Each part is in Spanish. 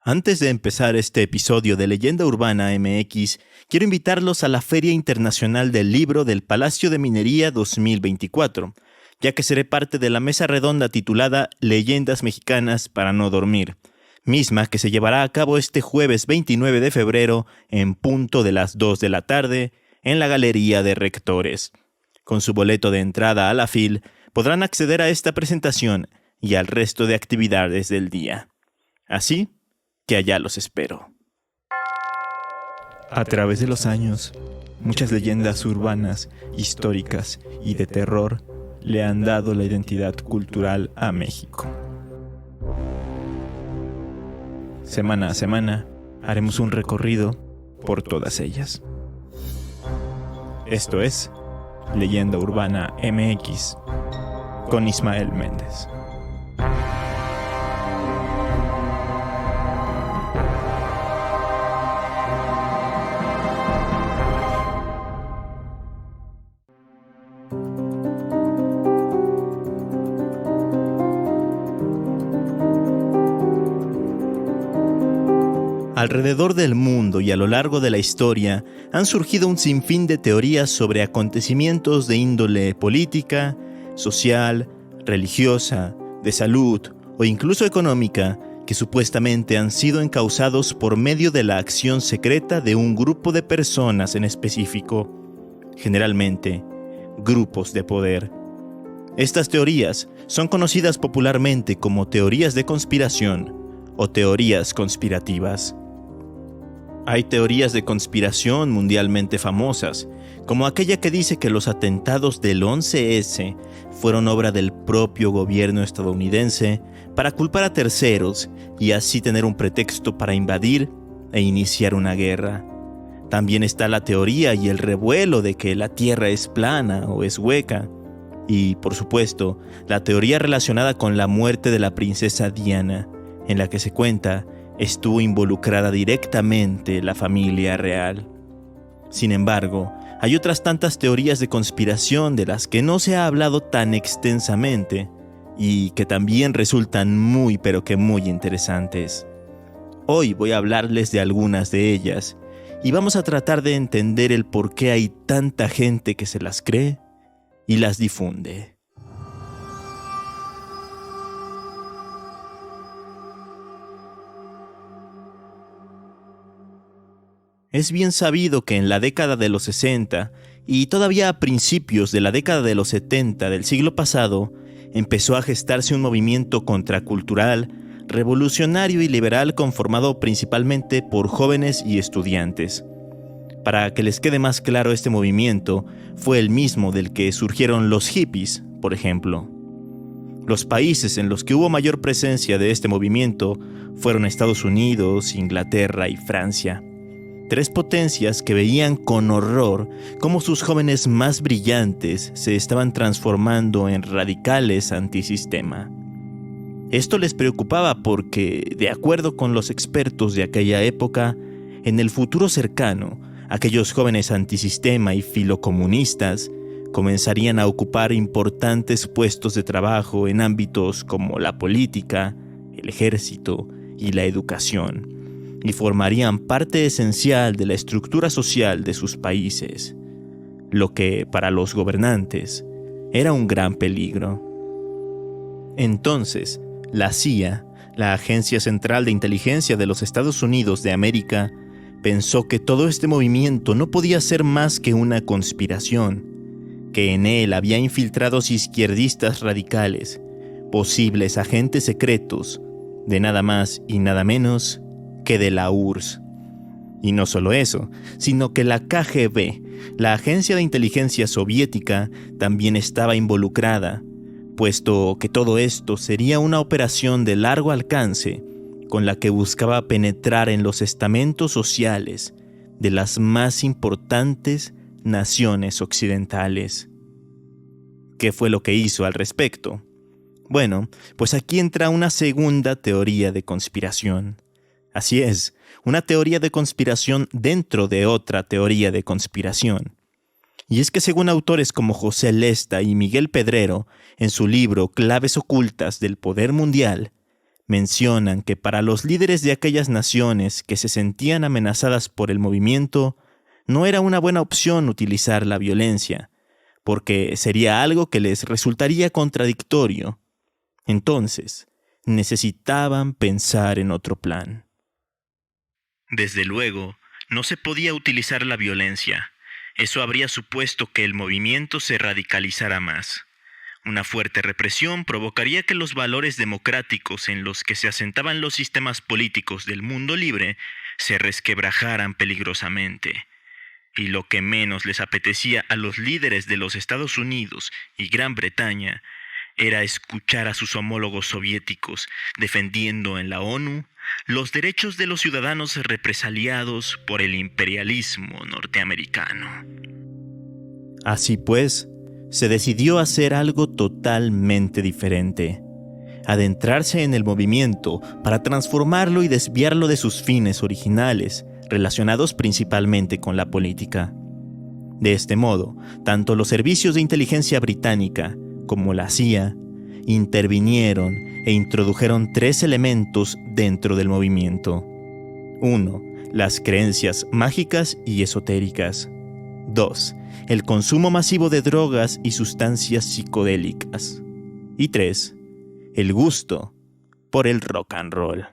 Antes de empezar este episodio de Leyenda Urbana MX, quiero invitarlos a la Feria Internacional del Libro del Palacio de Minería 2024, ya que seré parte de la mesa redonda titulada Leyendas Mexicanas para no dormir, misma que se llevará a cabo este jueves 29 de febrero en punto de las 2 de la tarde en la Galería de Rectores. Con su boleto de entrada a la FIL, podrán acceder a esta presentación y al resto de actividades del día. Así que allá los espero. A través de los años, muchas leyendas urbanas, históricas y de terror le han dado la identidad cultural a México. Semana a semana, haremos un recorrido por todas ellas. Esto es Leyenda Urbana MX con Ismael Méndez. Alrededor del mundo y a lo largo de la historia han surgido un sinfín de teorías sobre acontecimientos de índole política, social, religiosa, de salud o incluso económica que supuestamente han sido encausados por medio de la acción secreta de un grupo de personas en específico, generalmente grupos de poder. Estas teorías son conocidas popularmente como teorías de conspiración o teorías conspirativas. Hay teorías de conspiración mundialmente famosas, como aquella que dice que los atentados del 11S fueron obra del propio gobierno estadounidense para culpar a terceros y así tener un pretexto para invadir e iniciar una guerra. También está la teoría y el revuelo de que la Tierra es plana o es hueca. Y, por supuesto, la teoría relacionada con la muerte de la princesa Diana, en la que se cuenta estuvo involucrada directamente la familia real. Sin embargo, hay otras tantas teorías de conspiración de las que no se ha hablado tan extensamente y que también resultan muy interesantes. Hoy voy a hablarles de algunas de ellas y vamos a tratar de entender el por qué hay tanta gente que se las cree y las difunde. Es bien sabido que en la década de los 60 y todavía a principios de la década de los 70 del siglo pasado, empezó a gestarse un movimiento contracultural, revolucionario y liberal conformado principalmente por jóvenes y estudiantes. Para que les quede más claro, este movimiento fue el mismo del que surgieron los hippies, por ejemplo. Los países en los que hubo mayor presencia de este movimiento fueron Estados Unidos, Inglaterra y Francia. Tres potencias que veían con horror cómo sus jóvenes más brillantes se estaban transformando en radicales antisistema. Esto les preocupaba porque, de acuerdo con los expertos de aquella época, en el futuro cercano, aquellos jóvenes antisistema y filocomunistas comenzarían a ocupar importantes puestos de trabajo en ámbitos como la política, el ejército y la educación, y formarían parte esencial de la estructura social de sus países, lo que para los gobernantes era un gran peligro. Entonces, la CIA, la Agencia Central de Inteligencia de los Estados Unidos de América, pensó que todo este movimiento no podía ser más que una conspiración, que en él había infiltrados izquierdistas radicales, posibles agentes secretos, de nada más y nada menos que de la URSS. Y no solo eso, sino que la KGB, la agencia de inteligencia soviética, también estaba involucrada, puesto que todo esto sería una operación de largo alcance con la que buscaba penetrar en los estamentos sociales de las más importantes naciones occidentales. ¿Qué fue lo que hizo al respecto? Bueno, pues aquí entra una segunda teoría de conspiración. Así es, una teoría de conspiración dentro de otra teoría de conspiración. Y es que según autores como José Lesta y Miguel Pedrero, en su libro Claves ocultas del poder mundial, mencionan que para los líderes de aquellas naciones que se sentían amenazadas por el movimiento, no era una buena opción utilizar la violencia, porque sería algo que les resultaría contradictorio. Entonces, necesitaban pensar en otro plan. Desde luego, no se podía utilizar la violencia. Eso habría supuesto que el movimiento se radicalizara más. Una fuerte represión provocaría que los valores democráticos en los que se asentaban los sistemas políticos del mundo libre se resquebrajaran peligrosamente. Y lo que menos les apetecía a los líderes de los Estados Unidos y Gran Bretaña era escuchar a sus homólogos soviéticos defendiendo en la ONU los derechos de los ciudadanos represaliados por el imperialismo norteamericano. Así pues, se decidió hacer algo totalmente diferente: adentrarse en el movimiento para transformarlo y desviarlo de sus fines originales, relacionados principalmente con la política. De este modo, tanto los servicios de inteligencia británica como la CIA intervinieron e introdujeron 3 elementos dentro del movimiento. 1. Las creencias mágicas y esotéricas. 2. El consumo masivo de drogas y sustancias psicodélicas. Y 3. El gusto por el rock and roll.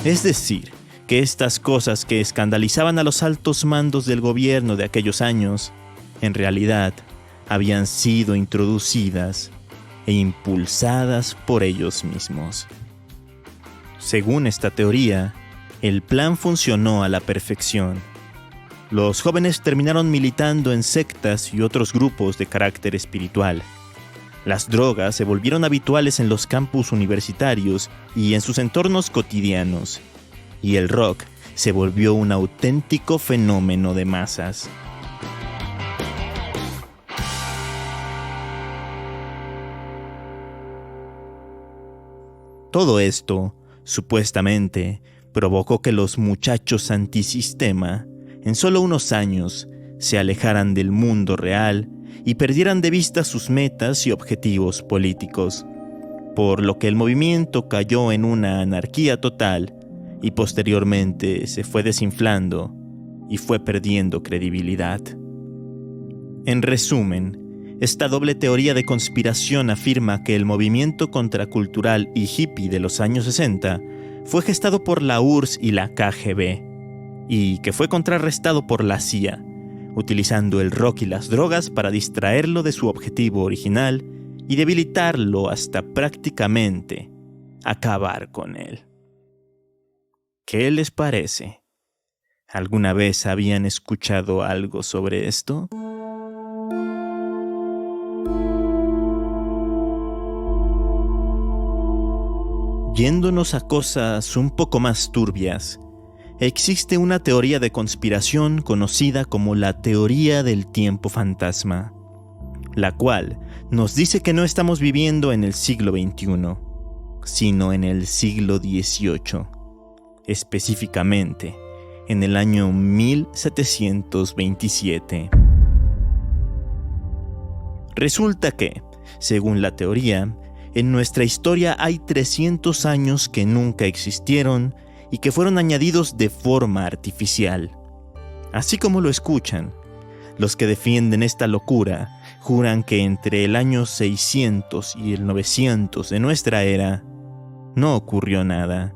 Es decir, que estas cosas que escandalizaban a los altos mandos del gobierno de aquellos años, en realidad habían sido introducidas e impulsadas por ellos mismos. Según esta teoría, el plan funcionó a la perfección. Los jóvenes terminaron militando en sectas y otros grupos de carácter espiritual. Las drogas se volvieron habituales en los campus universitarios y en sus entornos cotidianos, y el rock se volvió un auténtico fenómeno de masas. Todo esto, supuestamente, provocó que los muchachos antisistema, en solo unos años, se alejaran del mundo real y perdieran de vista sus metas y objetivos políticos, por lo que el movimiento cayó en una anarquía total y posteriormente se fue desinflando y fue perdiendo credibilidad. En resumen, esta doble teoría de conspiración afirma que el movimiento contracultural y hippie de los años 60 fue gestado por la URSS y la KGB, y que fue contrarrestado por la CIA, utilizando el rock y las drogas para distraerlo de su objetivo original y debilitarlo hasta prácticamente acabar con él. ¿Qué les parece? ¿Alguna vez habían escuchado algo sobre esto? Yéndonos a cosas un poco más turbias, existe una teoría de conspiración conocida como la teoría del tiempo fantasma, la cual nos dice que no estamos viviendo en el siglo XXI, sino en el siglo XVIII, específicamente en el año 1727. Resulta que, según la teoría, en nuestra historia hay 300 años que nunca existieron y que fueron añadidos de forma artificial. Así como lo escuchan, los que defienden esta locura juran que entre el año 600 y el 900 de nuestra era no ocurrió nada.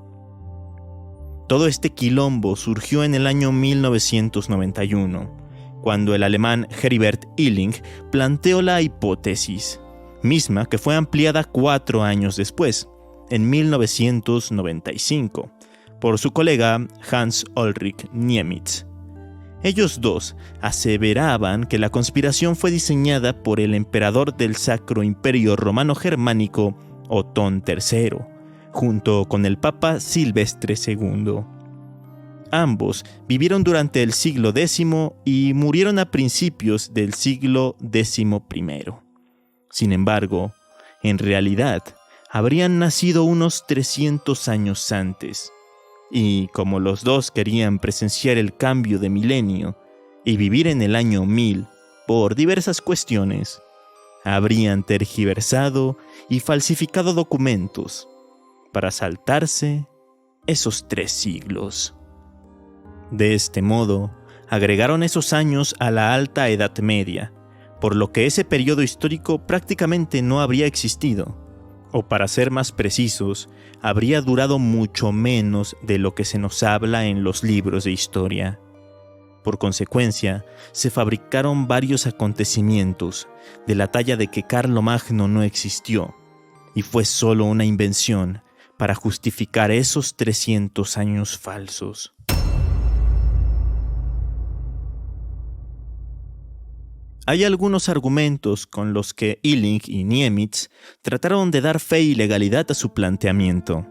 Todo este quilombo surgió en el año 1991, cuando el alemán Heribert Illing planteó la hipótesis, misma que fue ampliada 4 años después, en 1995, por su colega Hans Ulrich Niemitz. Ellos dos aseveraban que la conspiración fue diseñada por el emperador del Sacro Imperio Romano Germánico, Otón III, junto con el Papa Silvestre II. Ambos vivieron durante el siglo X y murieron a principios del siglo XI. Sin embargo, en realidad, habrían nacido unos 300 años antes, y como los dos querían presenciar el cambio de milenio y vivir en el año 1000, por diversas cuestiones, habrían tergiversado y falsificado documentos para saltarse esos 3 siglos. De este modo, agregaron esos años a la Alta Edad Media, por lo que ese periodo histórico prácticamente no habría existido, o para ser más precisos, habría durado mucho menos de lo que se nos habla en los libros de historia. Por consecuencia, se fabricaron varios acontecimientos de la talla de que Carlomagno no existió y fue solo una invención para justificar esos 300 años falsos. Hay algunos argumentos con los que Illing y Niemitz trataron de dar fe y legalidad a su planteamiento.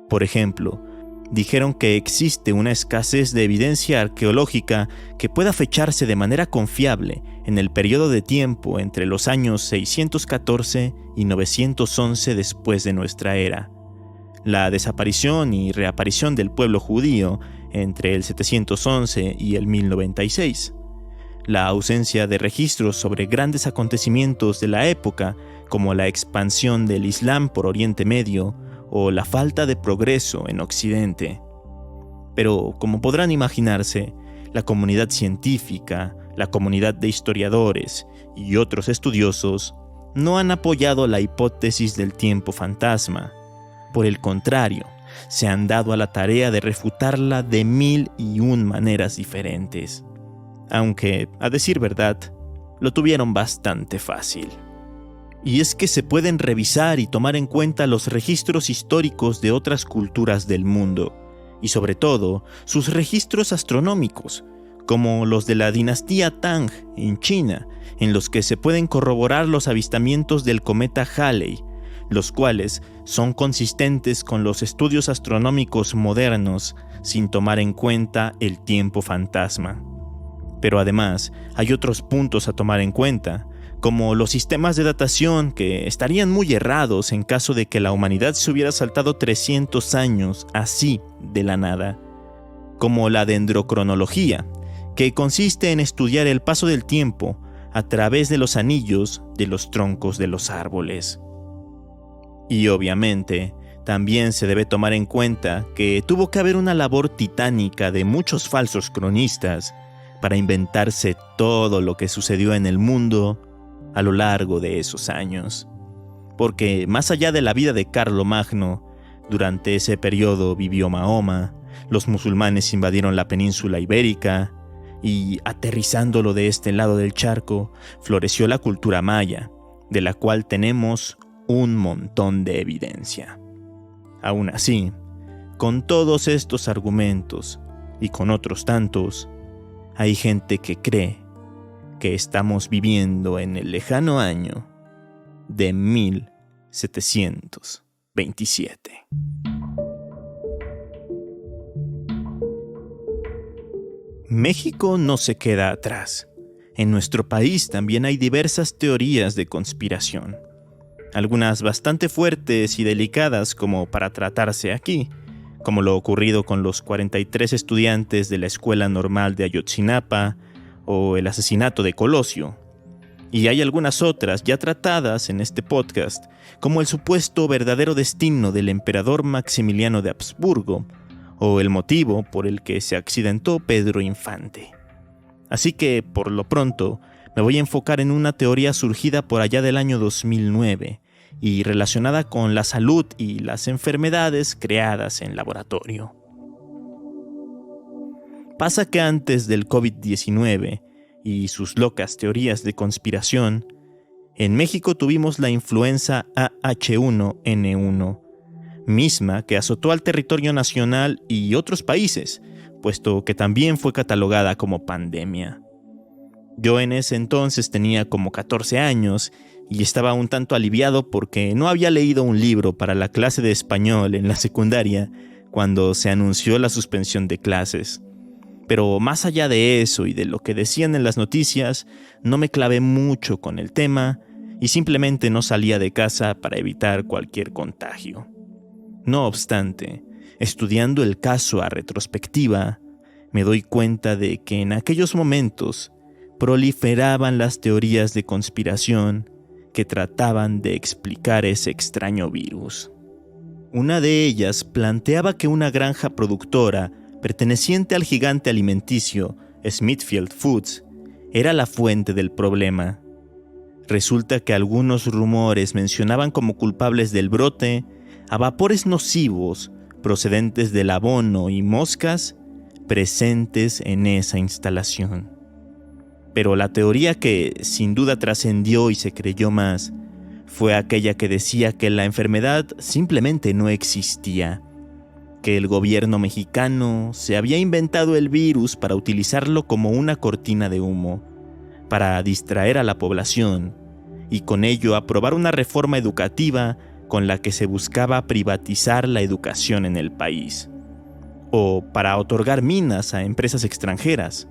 Por ejemplo, dijeron que existe una escasez de evidencia arqueológica que pueda fecharse de manera confiable en el periodo de tiempo entre los años 614 y 911 después de nuestra era. La desaparición y reaparición del pueblo judío entre el 711 y el 1096. La ausencia de registros sobre grandes acontecimientos de la época, como la expansión del Islam por Oriente Medio o la falta de progreso en Occidente. Pero, como podrán imaginarse, la comunidad científica, la comunidad de historiadores y otros estudiosos no han apoyado la hipótesis del tiempo fantasma. Por el contrario, se han dado a la tarea de refutarla de 1001 maneras diferentes. Aunque, a decir verdad, lo tuvieron bastante fácil. Y es que se pueden revisar y tomar en cuenta los registros históricos de otras culturas del mundo, y sobre todo, sus registros astronómicos, como los de la dinastía Tang en China, en los que se pueden corroborar los avistamientos del cometa Halley, los cuales son consistentes con los estudios astronómicos modernos sin tomar en cuenta el tiempo fantasma. Pero además, hay otros puntos a tomar en cuenta, como los sistemas de datación que estarían muy errados en caso de que la humanidad se hubiera saltado 300 años así de la nada, como la dendrocronología, que consiste en estudiar el paso del tiempo a través de los anillos de los troncos de los árboles. Y obviamente, también se debe tomar en cuenta que tuvo que haber una labor titánica de muchos falsos cronistas para inventarse todo lo que sucedió en el mundo a lo largo de esos años. Porque más allá de la vida de Carlomagno, durante ese periodo vivió Mahoma, los musulmanes invadieron la península ibérica y, aterrizándolo de este lado del charco, floreció la cultura maya, de la cual tenemos un montón de evidencia. Aún así, con todos estos argumentos y con otros tantos, hay gente que cree que estamos viviendo en el lejano año de 1727. México no se queda atrás. En nuestro país también hay diversas teorías de conspiración. Algunas bastante fuertes y delicadas como para tratarse aquí, como lo ocurrido con los 43 estudiantes de la Escuela Normal de Ayotzinapa o el asesinato de Colosio. Y hay algunas otras ya tratadas en este podcast, como el supuesto verdadero destino del emperador Maximiliano de Habsburgo o el motivo por el que se accidentó Pedro Infante. Así que, por lo pronto, me voy a enfocar en una teoría surgida por allá del año 2009 y relacionada con la salud y las enfermedades creadas en laboratorio. Pasa que antes del COVID-19 y sus locas teorías de conspiración, en México tuvimos la influenza AH1N1, misma que azotó al territorio nacional y otros países, puesto que también fue catalogada como pandemia. Yo en ese entonces tenía como 14 años y estaba un tanto aliviado porque no había leído un libro para la clase de español en la secundaria cuando se anunció la suspensión de clases. Pero más allá de eso y de lo que decían en las noticias, no me clavé mucho con el tema y simplemente no salía de casa para evitar cualquier contagio. No obstante, estudiando el caso a retrospectiva, me doy cuenta de que en aquellos momentos proliferaban las teorías de conspiración que trataban de explicar ese extraño virus. Una de ellas planteaba que una granja productora perteneciente al gigante alimenticio Smithfield Foods era la fuente del problema. Resulta que algunos rumores mencionaban como culpables del brote a vapores nocivos procedentes del abono y moscas presentes en esa instalación. Pero la teoría que sin duda trascendió y se creyó más fue aquella que decía que la enfermedad simplemente no existía, que el gobierno mexicano se había inventado el virus para utilizarlo como una cortina de humo, para distraer a la población y con ello aprobar una reforma educativa con la que se buscaba privatizar la educación en el país, o para otorgar minas a empresas extranjeras,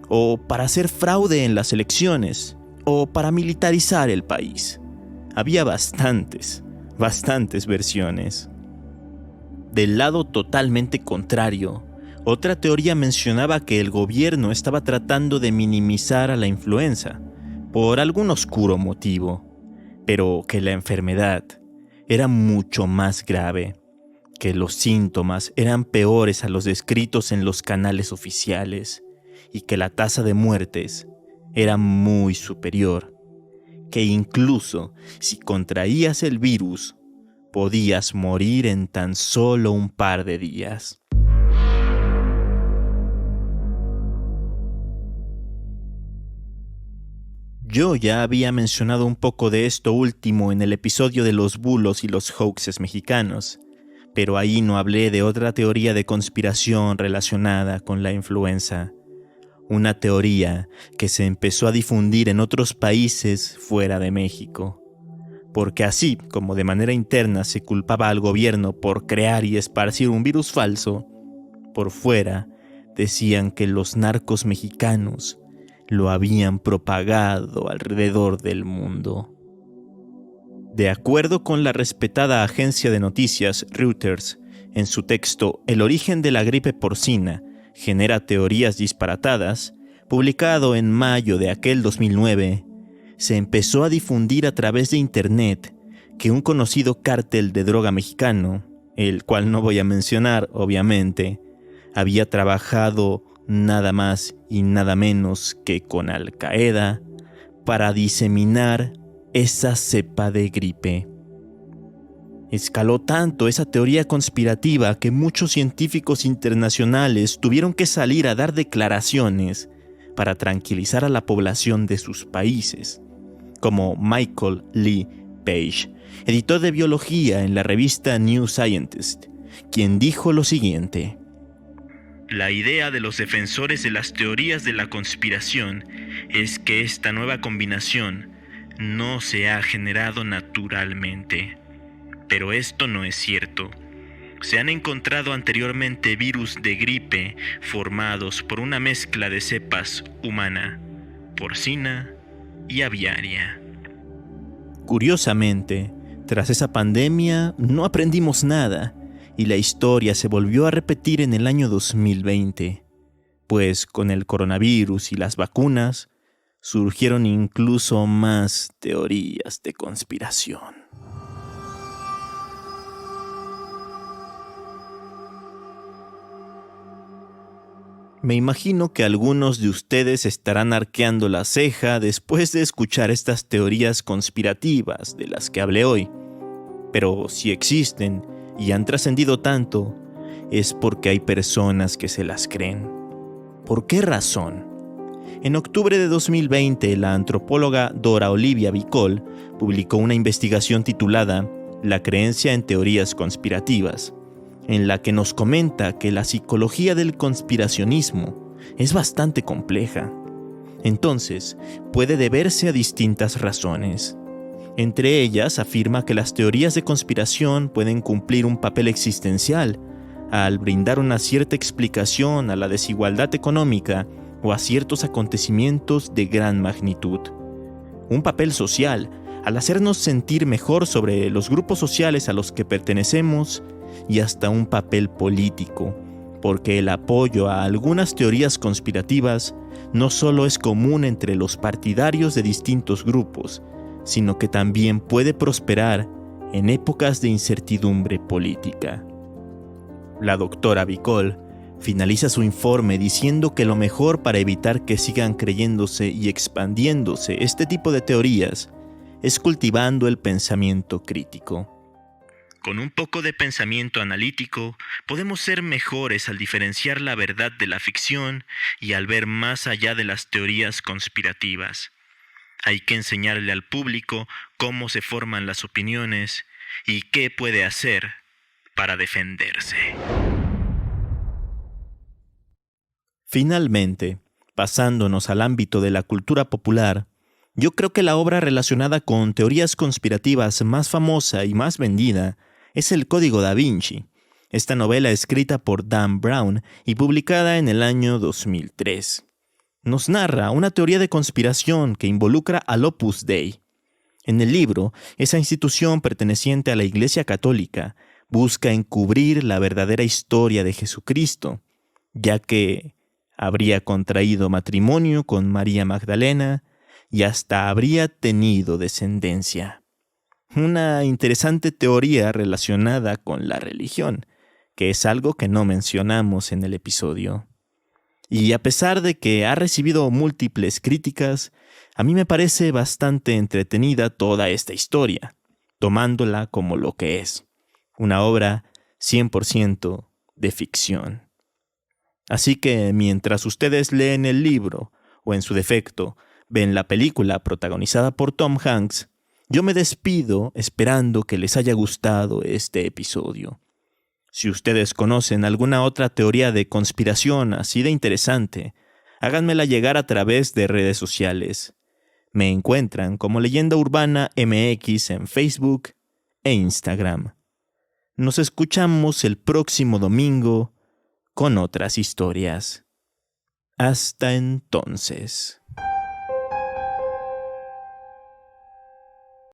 o para hacer fraude en las elecciones, o para militarizar el país. Había bastantes versiones. Del lado totalmente contrario, otra teoría mencionaba que el gobierno estaba tratando de minimizar a la influenza por algún oscuro motivo, pero que la enfermedad era mucho más grave, que los síntomas eran peores a los descritos en los canales oficiales y que la tasa de muertes era muy superior, que incluso si contraías el virus, podías morir en tan solo un par de días. Yo ya había mencionado un poco de esto último en el episodio de los bulos y los hoaxes mexicanos, pero ahí no hablé de otra teoría de conspiración relacionada con la influenza. Una teoría que se empezó a difundir en otros países fuera de México. Porque así como de manera interna se culpaba al gobierno por crear y esparcir un virus falso, por fuera decían que los narcos mexicanos lo habían propagado alrededor del mundo. De acuerdo con la respetada agencia de noticias Reuters, en su texto El origen de la gripe porcina genera teorías disparatadas, publicado en mayo de aquel 2009, se empezó a difundir a través de internet que un conocido cártel de droga mexicano, el cual no voy a mencionar obviamente, había trabajado nada más y nada menos que con Al Qaeda para diseminar esa cepa de gripe. Escaló tanto esa teoría conspirativa que muchos científicos internacionales tuvieron que salir a dar declaraciones para tranquilizar a la población de sus países, como Michael Lee Page, editor de biología en la revista New Scientist, quien dijo lo siguiente: la idea de los defensores de las teorías de la conspiración es que esta nueva combinación no se ha generado naturalmente. Pero esto no es cierto. Se han encontrado anteriormente virus de gripe formados por una mezcla de cepas humana, porcina y aviaria. Curiosamente, tras esa pandemia no aprendimos nada y la historia se volvió a repetir en el año 2020, pues con el coronavirus y las vacunas surgieron incluso más teorías de conspiración. Me imagino que algunos de ustedes estarán arqueando la ceja después de escuchar estas teorías conspirativas de las que hablé hoy. Pero si existen y han trascendido tanto, es porque hay personas que se las creen. ¿Por qué razón? En octubre de 2020, la antropóloga Dora Olivia Bicol publicó una investigación titulada La creencia en teorías conspirativas, en la que nos comenta que la psicología del conspiracionismo es bastante compleja. Entonces, puede deberse a distintas razones. Entre ellas, afirma que las teorías de conspiración pueden cumplir un papel existencial al brindar una cierta explicación a la desigualdad económica o a ciertos acontecimientos de gran magnitud. Un papel social, al hacernos sentir mejor sobre los grupos sociales a los que pertenecemos, y hasta un papel político, porque el apoyo a algunas teorías conspirativas no solo es común entre los partidarios de distintos grupos, sino que también puede prosperar en épocas de incertidumbre política. La doctora Bicol finaliza su informe diciendo que lo mejor para evitar que sigan creyéndose y expandiéndose este tipo de teorías es cultivando el pensamiento crítico. Con un poco de pensamiento analítico, podemos ser mejores al diferenciar la verdad de la ficción y al ver más allá de las teorías conspirativas. Hay que enseñarle al público cómo se forman las opiniones y qué puede hacer para defenderse. Finalmente, pasándonos al ámbito de la cultura popular, yo creo que la obra relacionada con teorías conspirativas más famosa y más vendida es El Código Da Vinci, esta novela escrita por Dan Brown y publicada en el año 2003. Nos narra una teoría de conspiración que involucra al Opus Dei. En el libro, esa institución perteneciente a la Iglesia Católica busca encubrir la verdadera historia de Jesucristo, ya que habría contraído matrimonio con María Magdalena y hasta habría tenido descendencia. Una interesante teoría relacionada con la religión, que es algo que no mencionamos en el episodio. Y a pesar de que ha recibido múltiples críticas, a mí me parece bastante entretenida toda esta historia, tomándola como lo que es, una obra 100% de ficción. Así que mientras ustedes leen el libro, o en su defecto, ven la película protagonizada por Tom Hanks, yo me despido esperando que les haya gustado este episodio. Si ustedes conocen alguna otra teoría de conspiración así de interesante, háganmela llegar a través de redes sociales. Me encuentran como Leyenda Urbana MX en Facebook e Instagram. Nos escuchamos el próximo domingo con otras historias. Hasta entonces.